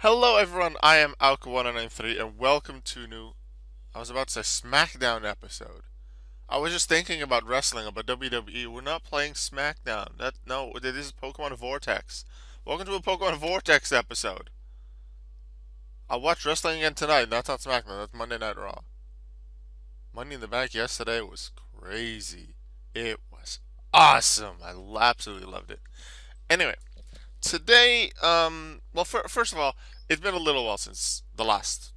Hello everyone, I am Alka1993 and welcome to new, I was about to say SmackDown episode. I was just thinking about wrestling, about WWE. We're not playing SmackDown. No, this is Pokemon Vortex. Welcome to a Pokemon Vortex episode. I watched wrestling again tonight. That's not SmackDown, that's Monday Night Raw. Money in the Bank yesterday was crazy. It was awesome. I absolutely loved it. Anyway, today, first of all, it's been a little while since the last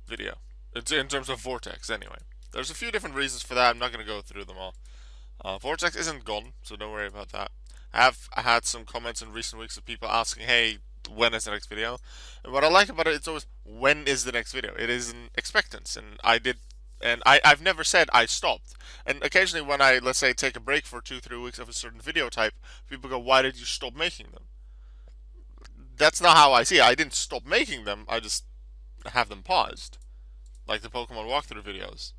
video. It's in terms of Vortex, anyway. There's a few different reasons for that. I'm not going to go through them all. Vortex isn't gone, so don't worry about that. I had some comments in recent weeks of people asking, hey, when is the next video? And what I like about it, it's always, when is the next video? It is an expectance, and I've never said I stopped. And occasionally when I, let's say, take a break for 2-3 weeks of a certain video type, people go, why did you stop making them? That's not how I see it. I didn't stop making them, I just have them paused. Like the Pokemon walkthrough videos.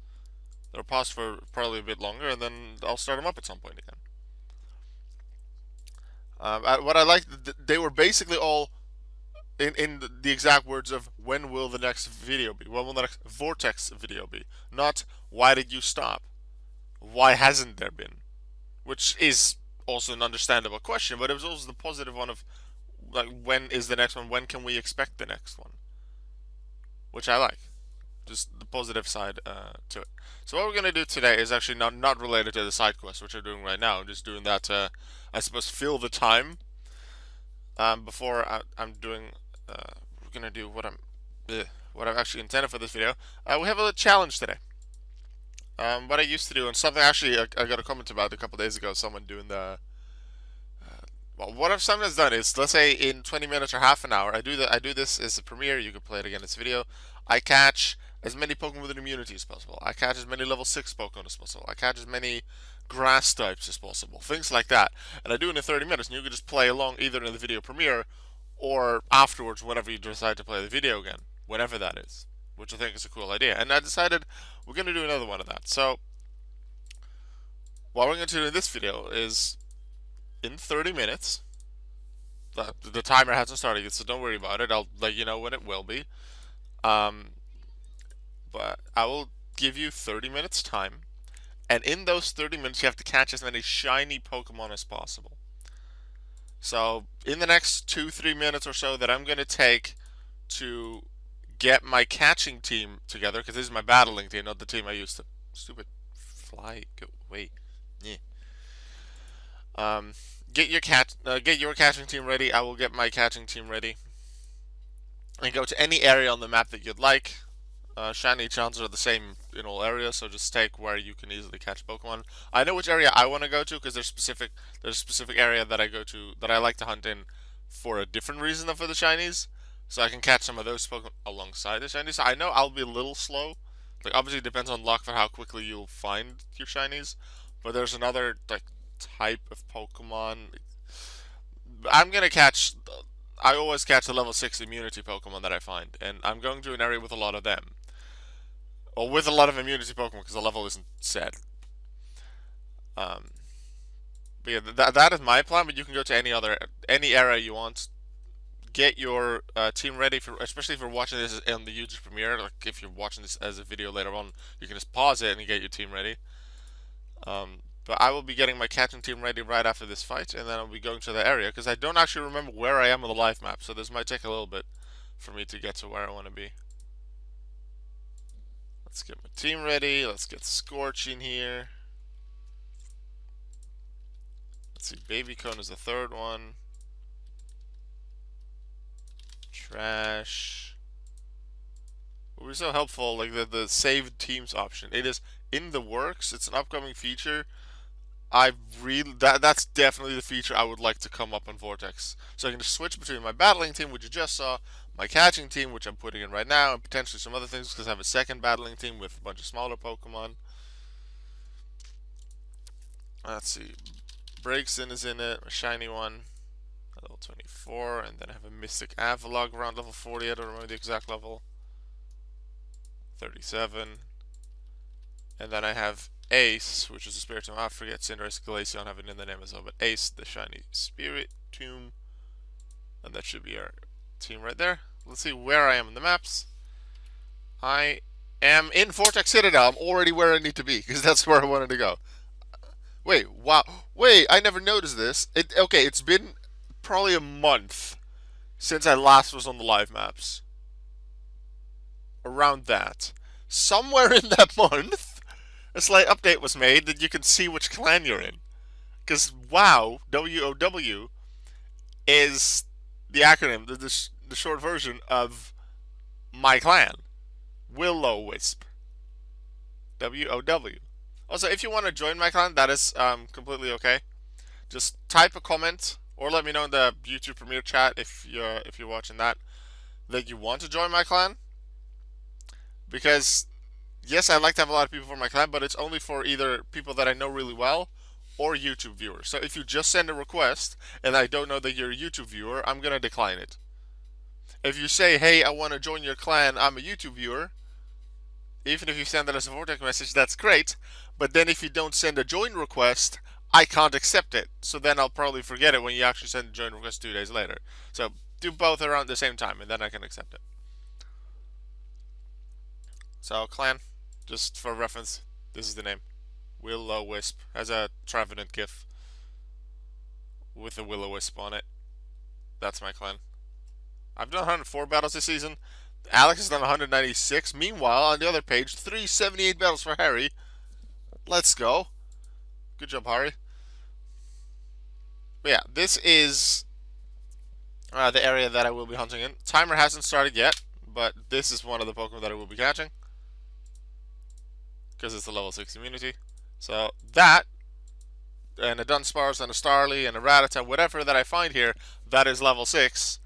They'll pause for probably a bit longer, and then I'll start them up at some point again. What I like, they were basically all in the exact words of when will the next video be? When will the next Vortex video be? Not why did you stop? Why hasn't there been? Which is also an understandable question, but it was also the positive one of like when is the next one? When can we expect the next one? Which I like. Just the positive side to it. So what we're gonna do today is actually not related to the side quest, which I'm doing right now. I'm just doing that to, I suppose, fill the time before I'm doing. We're gonna do what I've actually intended for this video. We have a challenge today. What I used to do, and something actually I got a comment about a couple days ago. Someone doing the. Well, what I've sometimes done is, let's say in 20 minutes or half an hour, I do this as a premiere. You can play it again as a video. I catch as many Pokemon with an immunity as possible. I catch as many level 6 Pokemon as possible. I catch as many grass types as possible. Things like that. And I do it in 30 minutes, and you can just play along either in the video premiere or afterwards whenever you decide to play the video again. Whenever that is. Which I think is a cool idea. And I decided we're going to do another one of that. So, what we're going to do in this video is, in 30 minutes, the timer hasn't started yet, so don't worry about it. I'll let you know when it will be. Um, but I will give you 30 minutes time, and in those 30 minutes, you have to catch as many shiny Pokemon as possible. So, in the next 2-3 minutes or so that I'm going to take to get my catching team together, because this is my battling team, not the team I used to. Stupid fly. Go away. Yeah. Um, get your catching team ready. I will get my catching team ready, and go to any area on the map that you'd like. Shiny chances are the same in all areas, so just take where you can easily catch Pokemon. I know which area I want to go to because there's a specific area that I go to that I like to hunt in for a different reason than for the shinies, so I can catch some of those Pokemon alongside the shinies. I know I'll be a little slow. Like obviously it depends on luck for how quickly you'll find your shinies, but there's another like type of Pokemon. I'm gonna catch. I always catch the level 6 immunity Pokemon that I find, and I'm going to an area with a lot of them. Or with a lot of immunity Pokemon because the level isn't set. Um, but yeah, that is my plan. But you can go to any area you want. Get your team ready for, especially if you're watching this on the YouTube premiere. Like if you're watching this as a video later on, you can just pause it and you get your team ready. But I will be getting my catching team ready right after this fight, and then I'll be going to the area because I don't actually remember where I am on the live map. So this might take a little bit for me to get to where I want to be. Let's get my team ready. Let's get Scorch in here. Let's see, Baby Cone is the third one. Trash. It would be so helpful, like the saved teams option. It is in the works. It's an upcoming feature. That's definitely the feature I would like to come up on Vortex. So I can just switch between my battling team, which you just saw, my catching team, which I'm putting in right now, and potentially some other things because I have a second battling team with a bunch of smaller Pokemon. Let's see. Breakson is in it, a shiny one, level 24, and then I have a Mystic Avalog around level 40. I don't remember the exact level. 37. And then I have Ace, which is a Spirit Tomb. I forget Cinderace, Glaceon have it in the name as well, but Ace, the shiny Spirit Tomb. And that should be our team right there. Let's see where I am in the maps. I am in Vortex Citadel. I'm already where I need to be because that's where I wanted to go. Wait, wow. Wait, I never noticed this. Okay, it's been probably a month since I last was on the live maps. Around that. Somewhere in that month, a slight update was made that you can see which clan you're in. Because WoW, WOW, is the acronym, the short version of my clan. Will-O-Wisp. WOW. Also, if you want to join my clan, that is completely okay. Just type a comment or let me know in the YouTube Premiere chat if you're watching that you want to join my clan. Because yes, I'd like to have a lot of people for my clan, but it's only for either people that I know really well or YouTube viewers. So if you just send a request and I don't know that you're a YouTube viewer, I'm gonna decline it. If you say, hey, I want to join your clan, I'm a YouTube viewer, even if you send that as a Vortex message, that's great. But then if you don't send a join request, I can't accept it. So then I'll probably forget it when you actually send a join request 2 days later. So do both around the same time, and then I can accept it. So clan, just for reference, this is the name. Will-O-Wisp. Has a Trevenant gif with a Will-O-Wisp on it. That's my clan. I've done 104 battles this season. Alex has done 196. Meanwhile, on the other page, 378 battles for Harry. Let's go. Good job, Harry. But yeah, this is the area that I will be hunting in. Timer hasn't started yet, but this is one of the Pokemon that I will be catching. Because it's a level 6 immunity. So that, and a Dunsparce, and a Starly, and a Rattata, whatever that I find here, that is level 6.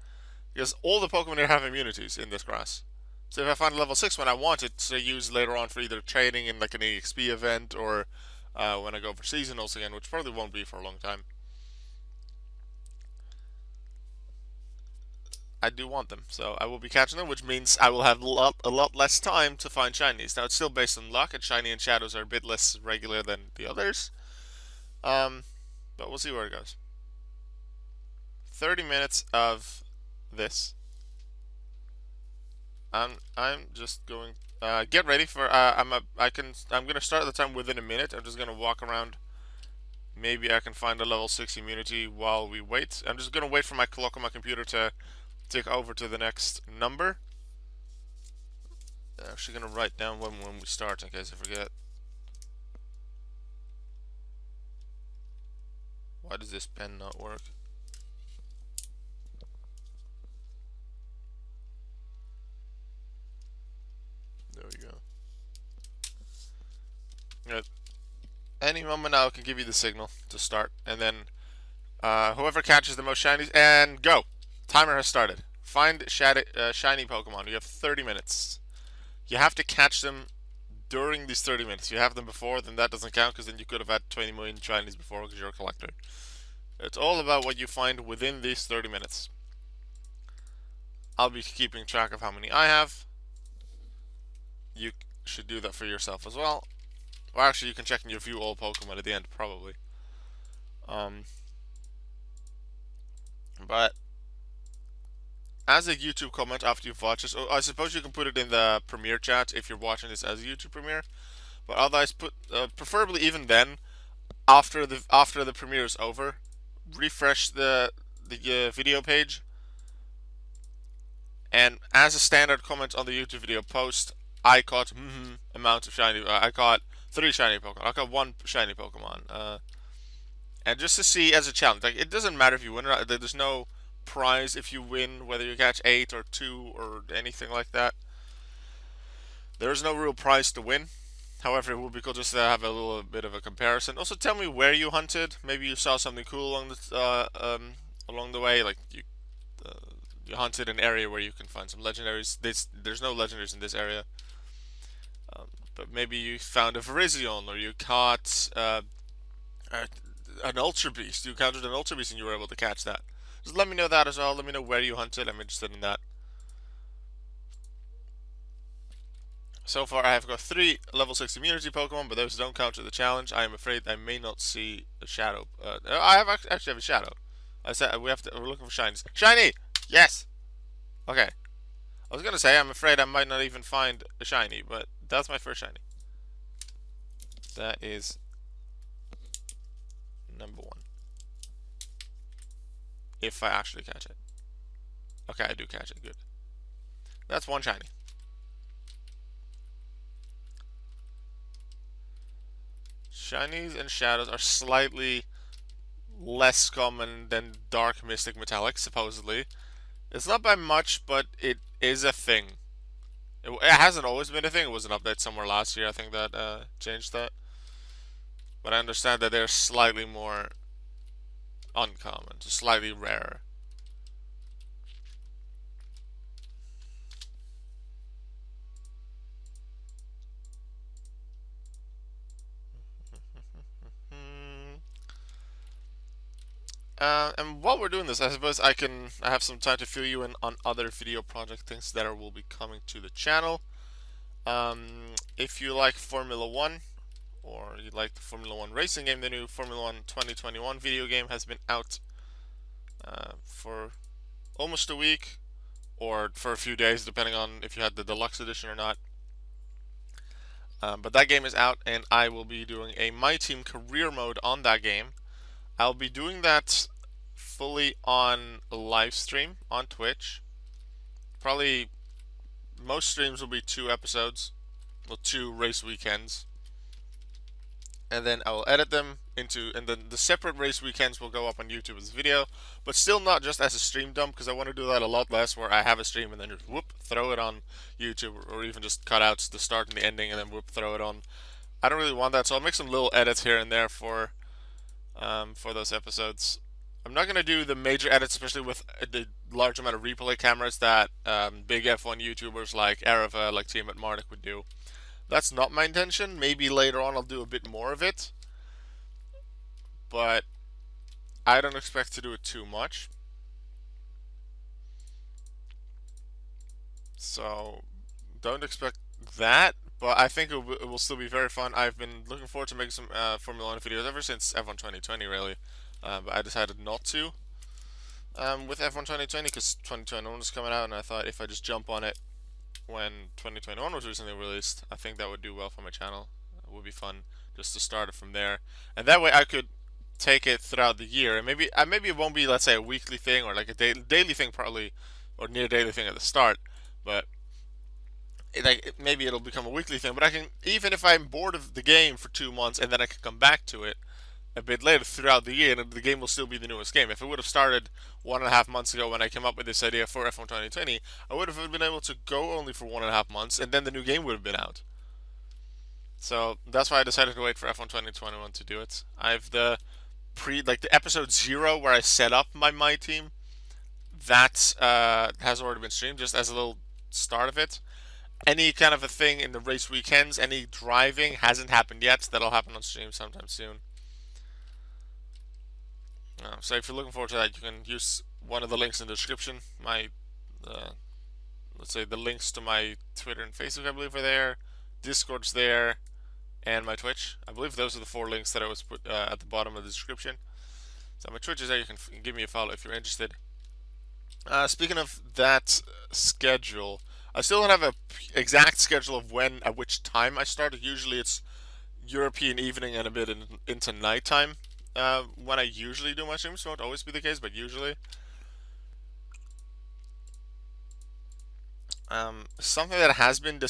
Because all the Pokemon here have immunities in this grass. So if I find a level 6 one, I want it to use later on for either trading in like an EXP event or when I go for seasonals again, which probably won't be for a long time. I do want them, so I will be catching them, which means I will have a lot less time to find shinies. Now it's still based on luck, and shiny and shadows are a bit less regular than the others. But we'll see where it goes. 30 minutes of this. I'm just going. Get ready for. I'm gonna start the time within a minute. I'm just gonna walk around. Maybe I can find a level 6 immunity while we wait. I'm just gonna wait for my clock on my computer to tick over to the next number. I'm actually gonna write down when we start in case I forget. Why does this pen not work? There we go. At any moment now I can give you the signal to start, and then whoever catches the most shinies, and go! Timer has started. Find shiny Pokemon. You have 30 minutes. You have to catch them during these 30 minutes. If you have them before, then that doesn't count, because then you could have had 20 million shinies before because you're a collector. It's all about what you find within these 30 minutes. I'll be keeping track of how many I have. You should do that for yourself as well. Well, actually, you can check in your view all Pokemon at the end, probably. But as a YouTube comment after you've watched this, I suppose you can put it in the Premiere chat if you're watching this as a YouTube Premiere. But otherwise, preferably even then, after the Premiere is over, refresh the video page. And as a standard comment on the YouTube video post, I caught amount of shiny. I caught 3 shiny Pokemon. I caught 1 shiny Pokemon. And just to see as a challenge, like it doesn't matter if you win or not. There's no prize if you win, whether you catch 8 or 2 or anything like that. There is no real prize to win. However, it would be cool just to have a little bit of a comparison. Also, tell me where you hunted. Maybe you saw something cool along the way, like you hunted an area where you can find some legendaries. There's no legendaries in this area. But maybe you found a Virizion, or you caught an Ultra Beast. You encountered an Ultra Beast and you were able to catch that. Just let me know that as well. Let me know where you hunted. I'm interested in that. So far, I have got 3 level 6 immunity Pokemon, but those don't count to the challenge. I am afraid I may not see a shadow. I actually have a shadow. I said we're looking for shinies. Shiny! Yes! Okay. I was gonna say, I'm afraid I might not even find a shiny, but that's my first shiny. That is number one. If I actually catch it. Okay, I do catch it. Good. That's one shiny. Shinies and shadows are slightly less common than dark mystic metallic, supposedly. It's not by much, but it is a thing. It hasn't always been a thing. It was an update somewhere last year, I think, that changed that. But I understand that they're slightly more uncommon, so slightly rarer. Hmm. And while we're doing this, I suppose I have some time to fill you in on other video project things that will be coming to the channel. If you like Formula One, or you like the Formula One racing game, the new Formula One 2021 video game has been out for almost a week, or for a few days, depending on if you had the deluxe edition or not. But that game is out, and I will be doing a My Team career mode on that game. I'll be doing that fully on a live stream on Twitch. Probably most streams will be 2 episodes, well, 2 race weekends, and then I will edit them into, and then the separate race weekends will go up on YouTube as a video, but still not just as a stream dump, because I want to do that a lot less, where I have a stream and then just whoop, throw it on YouTube, or even just cut out the start and the ending and then whoop, throw it on. I don't really want that, so I'll make some little edits here and there for those episodes. I'm not going to do the major edits, especially with the large amount of replay cameras that big F1 YouTubers like Arava, like Team at Marnik would do. That's not my intention. Maybe later on I'll do a bit more of it, but I don't expect to do it too much. So don't expect that, but I think it will still be very fun. I've been looking forward to making some Formula 1 videos ever since F1 2020, really, but I decided not to with F1 2020 because 2021 was coming out, and I thought if I just jump on it when 2021 was recently released, I think that would do well for my channel. It would be fun just to start it from there, and that way I could take it throughout the year. And maybe it won't be, let's say, a weekly thing or like a daily thing, probably, or near daily thing at the start, but maybe it'll become a weekly thing. But I can, even if I'm bored of the game for 2 months and then I can come back to it a bit later throughout the year, and the game will still be the newest game. If it would have started 1.5 months ago when I came up with this idea for F1 2020, I would have been able to go only for 1.5 months, and then the new game would have been out. So that's why I decided to wait for F1 2021 to do it. I have like the episode 0 where I set up my team. That has already been streamed, just as a little start of it. Any kind of a thing in the race weekends, any driving hasn't happened yet. That'll happen on stream sometime soon. So if you're looking forward to that, you can use one of the links in the description. Uh, let's say the links to my Twitter and Facebook, I believe, are there. Discord's there, and my Twitch. I believe those are the 4 links that I was put at the bottom of the description. So my Twitch is there. You can give me a follow if you're interested. Speaking of that schedule, I still don't have an exact schedule of when, at which time I start. Usually it's European evening and a bit into nighttime. When I usually do my streams, won't always be the case, but usually. Something that has been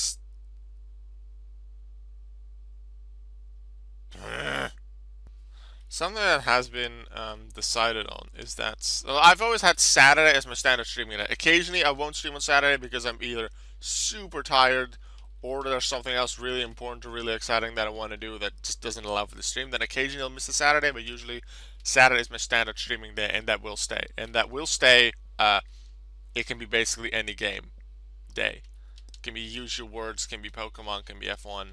something that has been decided on is that, well, I've always had Saturday as my standard streaming night. Occasionally, I won't stream on Saturday because I'm either super tired or there's something else really important or really exciting that I want to do that just doesn't allow for the stream. Then occasionally I'll miss a Saturday, but usually Saturday is my standard streaming day, and that will stay. And that will stay. It can be basically any game day. It can be Use Your Words, can be Pokemon, can be F1.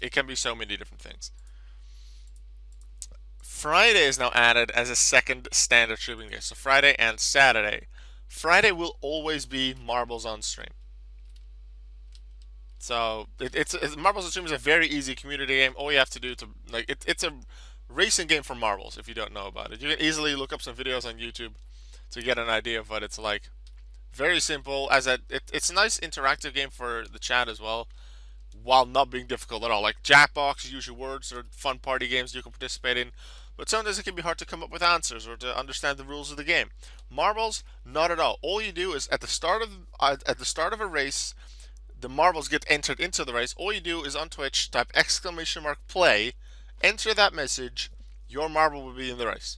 It can be so many different things. Friday is now added as a second standard streaming day. So Friday and Saturday. Friday will always be Marbles on stream. So it's Marbles on stream is a very easy community game. All you have to do to it's a racing game for marbles. If you don't know about it, you can easily look up some videos on YouTube to get an idea of what it's like. Very simple. It's a nice interactive game for the chat as well, while not being difficult at all. Like Jackbox, Use Your Words are fun party games you can participate in, but sometimes it can be hard to come up with answers or to understand the rules of the game. Marbles, not at all. All you do is at the start of a race, the marbles get entered into the race. All you do is on Twitch type exclamation mark play, enter that message, your marble will be in the race,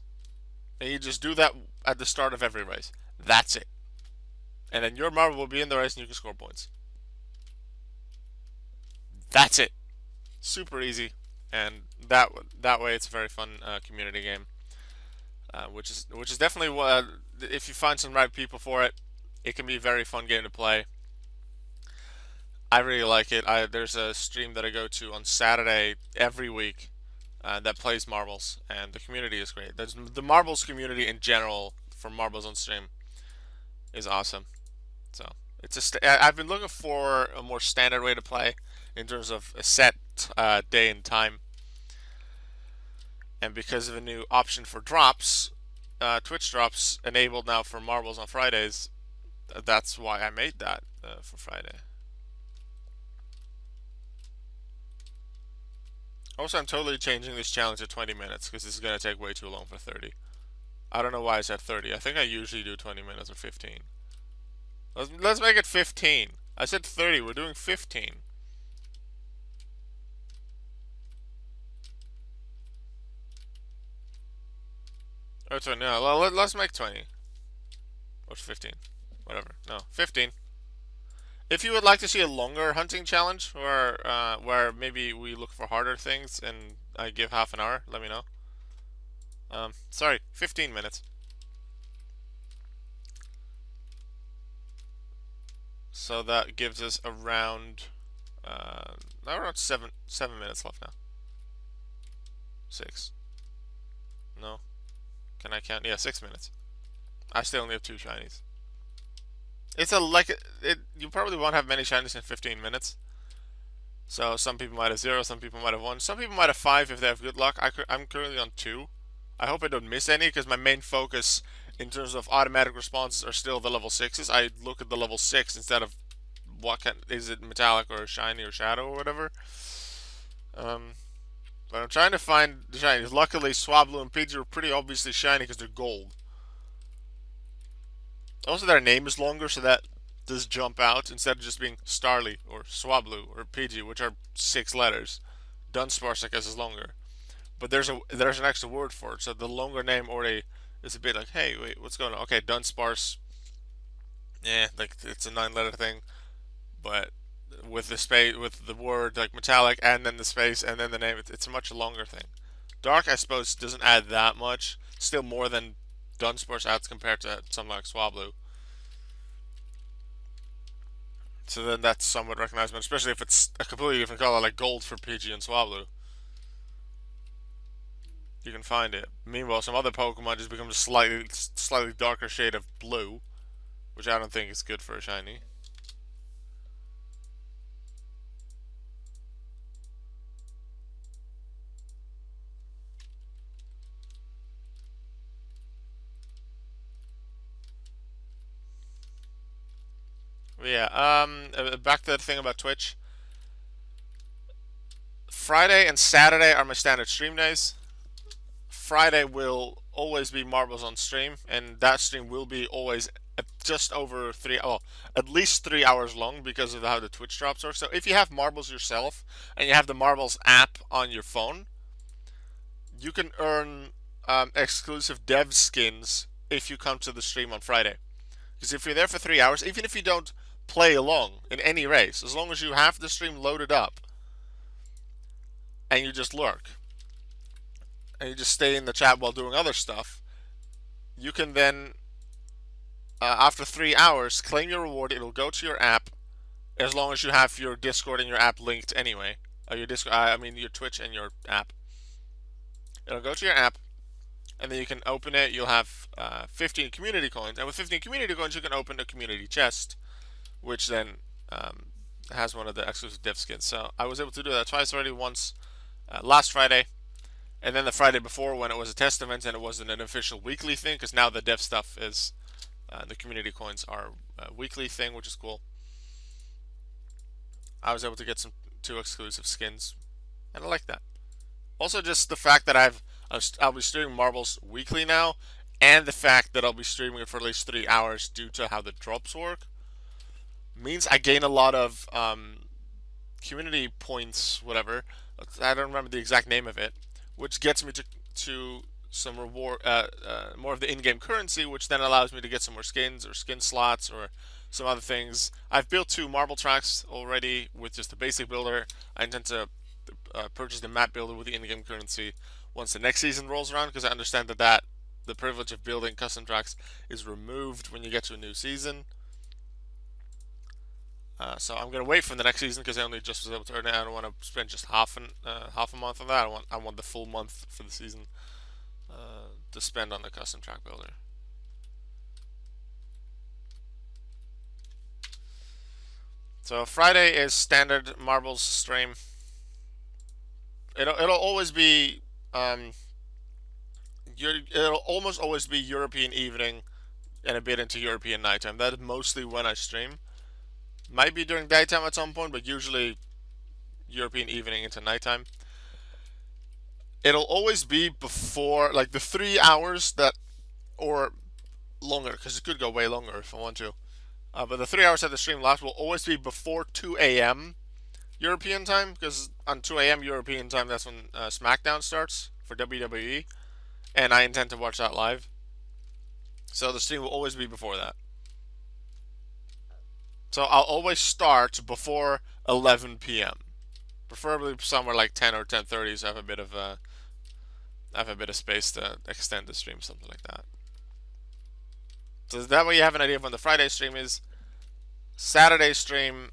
and you just do that at the start of every race. That's it, and then your marble will be in the race and you can score points. That's it. Super easy, and that way it's a very fun community game, which is definitely if you find some right people for it, it can be a very fun game to play. I really like it. There's a stream that I go to on Saturday every week that plays marbles, and the community is great. The marbles community in general for marbles on stream is awesome. So I've been looking for a more standard way to play in terms of a set day and time, and because of a new option for drops, Twitch drops enabled now for marbles on Fridays. That's why I made that for Friday. Also, I'm totally changing this challenge to 20 minutes because this is going to take way too long for 30. I don't know why I said 30. I think I usually do 20 minutes or 15. Let's make it 15. I said 30. We're doing 15. Oh, 20. No, let's make 20. Or 15. Whatever. No, 15. If you would like to see a longer hunting challenge, where maybe we look for harder things and I give half an hour, let me know. Sorry, 15 minutes. So that gives us around around 7 minutes left now. 6. No. Can I count? Yeah, 6 minutes. I still only have 2 shinies. It's a like it. You probably won't have many shinies in 15 minutes. So some people might have 0, some people might have 1, some people might have 5 if they have good luck. I'm currently on 2. I hope I don't miss any because my main focus in terms of automatic responses are still the level 6s. I look at the level 6 instead of is it metallic or shiny or shadow or whatever. Um, but I'm trying to find the shinies. Luckily, Swablu and Pidgey are pretty obviously shiny because they're gold. Also, their name is longer, so that does jump out instead of just being Starly or Swablu or Pidgey, which are 6 letters. Dunsparce, I guess, is longer, but there's an extra word for it. So the longer name already is a bit like, hey, wait, what's going on? Okay, Dunsparce. Yeah, like it's a 9-letter thing, but with the space, with the word like metallic, and then the space, and then the name, it's a much longer thing. Dark, I suppose, doesn't add that much. Still more than Dunsparce adds compared to something like Swablu. So then that's somewhat recognizable, especially if it's a completely different color, like gold for Pidgey and Swablu. You can find it. Meanwhile, some other Pokemon just become a slightly darker shade of blue, which I don't think is good for a shiny. But yeah, back to the thing about Twitch. Friday and Saturday are my standard stream days. Friday will always be marbles on stream, and that stream will be always just over at least 3 hours long because of how the Twitch drops work. So if you have marbles yourself and you have the marbles app on your phone, you can earn exclusive dev skins if you come to the stream on Friday. Because if you're there for 3 hours, even if you don't play along in any race, as long as you have the stream loaded up and you just lurk and you just stay in the chat while doing other stuff, you can then, after 3 hours, claim your reward. It'll go to your app as long as you have your Discord and your app linked anyway. Your Discord, I mean your Twitch and your app. It'll go to your app, and then you can open it. You'll have 15 community coins, and with 15 community coins, you can open a community chest, which then has one of the exclusive dev skins. So I was able to do that twice already. Once last Friday, and then the Friday before when it was a test event and it wasn't an official weekly thing, because now the dev stuff is The community coins are a weekly thing, which is cool. I was able to get some 2 exclusive skins, and I like that. Also, just the fact that I'll be streaming Marbles weekly now, and the fact that I'll be streaming it for at least 3 hours due to how the drops work, means I gain a lot of community points, whatever. I don't remember the exact name of it, which gets me to some reward, more of the in-game currency, which then allows me to get some more skins or skin slots or some other things. I've built 2 marble tracks already with just the basic builder. I intend to purchase the map builder with the in-game currency once the next season rolls around, because I understand that the privilege of building custom tracks is removed when you get to a new season. So I'm gonna wait for the next season because I only just was able to earn it. I don't want to spend just half a month on that. I want the full month for the season to spend on the custom track builder. So Friday is standard marbles stream. It'll always be it'll almost always be European evening and a bit into European nighttime. That is mostly when I stream. Might be during daytime at some point, but usually European evening into nighttime. It'll always be before, like, the 3 hours that, or longer, because it could go way longer if I want to. But the 3 hours that the stream lasts will always be before 2 a.m. European time, because on 2 a.m. European time, that's when SmackDown starts for WWE, and I intend to watch that live. So the stream will always be before that. So I'll always start before 11 p.m. Preferably somewhere like 10 or 10:30, so I have a bit of space to extend the stream, something like that. So that way you have an idea of when the Friday stream is. Saturday stream,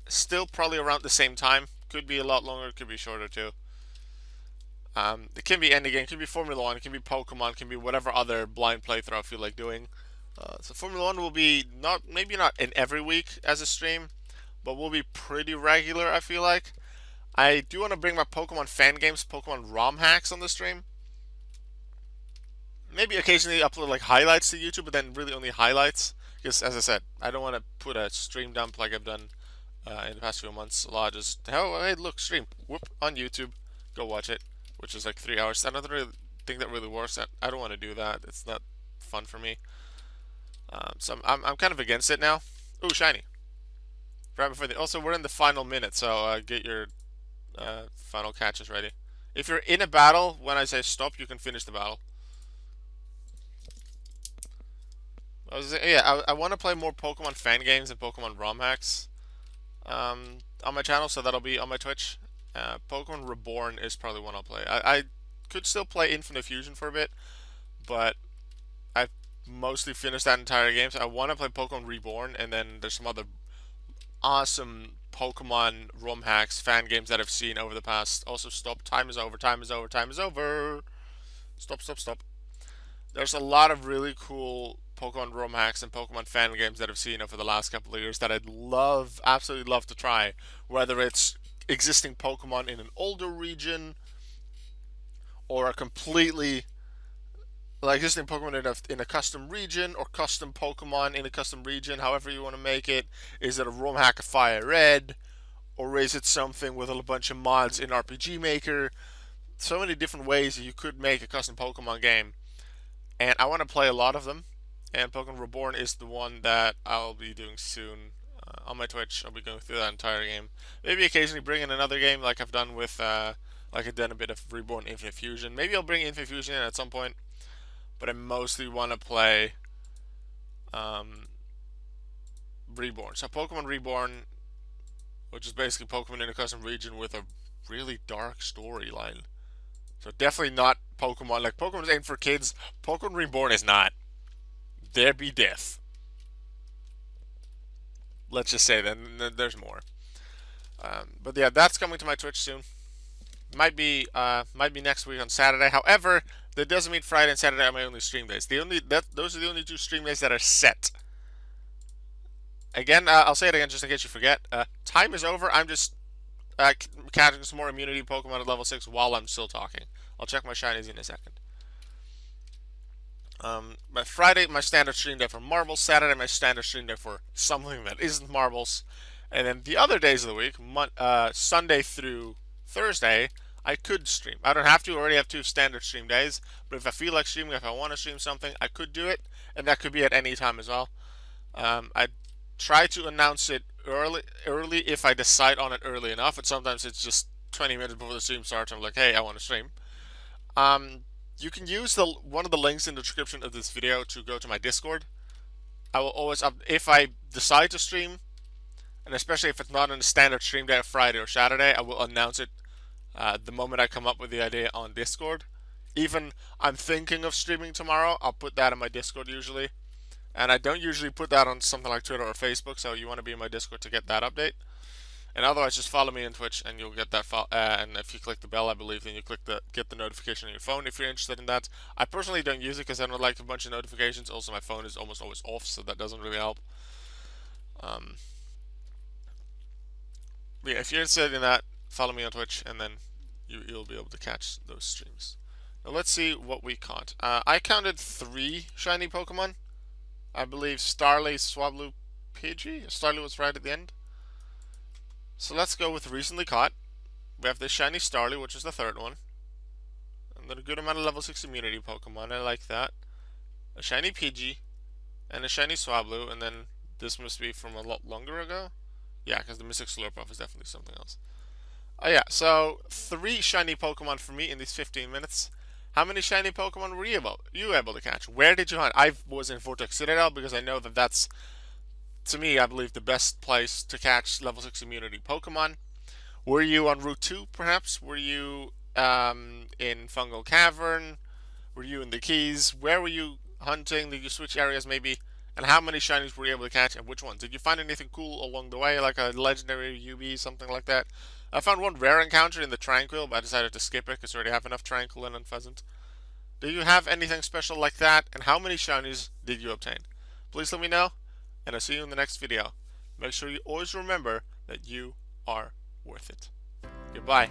still probably around the same time. Could be a lot longer, could be shorter too. It can be any game, it can be Formula 1, it can be Pokemon, it can be whatever other blind playthrough I feel like doing. So Formula 1 will be maybe not in every week as a stream, but will be pretty regular, I feel like. I do want to bring my Pokemon fan games, Pokemon ROM hacks on the stream. Maybe occasionally upload like highlights to YouTube, but then really only highlights. Because as I said, I don't want to put a stream dump like I've done in the past few months. A lot just, oh, hey, look, stream, whoop, on YouTube, go watch it, which is like 3 hours. I don't really think that really works. I don't want to do that. It's not fun for me. So I'm kind of against it now. Ooh, shiny. Right before also, we're in the final minute, so get your final catches ready. If you're in a battle, when I say stop, you can finish the battle. I want to play more Pokemon fan games and Pokemon ROM hacks on my channel, so that'll be on my Twitch. Pokemon Reborn is probably one I'll play. I could still play Infinite Fusion for a bit, but I've mostly finished that entire game, so I want to play Pokemon Reborn, and then there's some other awesome Pokemon ROM hacks, fan games that I've seen over the past. Also, stop. Time is over. Time is over. Time is over. Stop, stop, stop. There's a lot of really cool Pokemon ROM hacks and Pokemon fan games that I've seen over the last couple of years that I'd absolutely love to try. Whether it's existing Pokemon in an older region or a completely like existing Pokemon in a custom region, or custom Pokemon in a custom region, however you want to make it. Is it a ROM hack of Fire Red? Or is it something with a bunch of mods in RPG Maker? So many different ways that you could make a custom Pokemon game. And I want to play a lot of them. And Pokemon Reborn is the one that I'll be doing soon on my Twitch. I'll be going through that entire game. Maybe occasionally bring in another game like I've done with, like I've done a bit of Reborn Infinite Fusion. Maybe I'll bring Infinite Fusion in at some point. But I mostly want to play Reborn. So Pokemon Reborn, which is basically Pokemon in a custom region with a really dark storyline. So definitely not Pokemon. Like, Pokemon's aimed for kids. Pokemon Reborn is not. There be death. Let's just say that. There's more. But yeah, that's coming to my Twitch soon. Might be next week on Saturday. However, that doesn't mean Friday and Saturday are my only stream days. Those are the only 2 stream days that are set. Again, I'll say it again just in case you forget. Time is over. I'm just catching some more immunity Pokemon at level 6 while I'm still talking. I'll check my shinies in a second. My Friday, my standard stream day for marbles. Saturday, my standard stream day for something that isn't marbles. And then the other days of the week, Sunday through Thursday, I could stream. I don't have to. I already have 2 standard stream days. But if I feel like streaming, if I want to stream something, I could do it. And that could be at any time as well. I try to announce it early if I decide on it early enough. And sometimes it's just 20 minutes before the stream starts. I'm like, hey, I want to stream. Um, you can use the one of the links in the description of this video to go to my Discord. I will always if I decide to stream, and especially if it's not on a standard stream day, Friday or Saturday, I will announce it the moment I come up with the idea on Discord. Even I'm thinking of streaming tomorrow, I'll put that in my Discord usually. And I don't usually put that on something like Twitter or Facebook, so you want to be in my Discord to get that update. And otherwise, just follow me on Twitch, and you'll get that. And if you click the bell, I believe, then you get the notification on your phone if you're interested in that. I personally don't use it because I don't like a bunch of notifications. Also, my phone is almost always off, so that doesn't really help. Um, but yeah, if you're interested in that, follow me on Twitch, and then you'll be able to catch those streams. Now let's see what we caught. I counted 3 shiny Pokemon. I believe Starly, Swablu, Pidgey. Starly was right at the end. So let's go with recently caught. We have this shiny Starly, which is the 3rd one. And then a good amount of level 6 immunity Pokemon. I like that. A shiny Pidgey. And a shiny Swablu. And then this must be from a lot longer ago. Yeah, because the Mystic Slurpuff is definitely something else. Oh yeah, so 3 shiny Pokemon for me in these 15 minutes. How many shiny Pokemon were you able to catch? Where did you hunt? I was in Vortex Citadel because I know that that's, to me, I believe, the best place to catch level 6 immunity Pokemon. Were you on Route 2, perhaps? Were you in Fungal Cavern? Were you in the Keys? Where were you hunting? Did you switch areas, maybe? And how many shinies were you able to catch, and which ones? Did you find anything cool along the way, like a legendary UB, something like that? I found one rare encounter in the Tranquil, but I decided to skip it because I already have enough Tranquil and Unpheasant. Do you have anything special like that, and how many shinies did you obtain? Please let me know, and I'll see you in the next video. Make sure you always remember that you are worth it. Goodbye.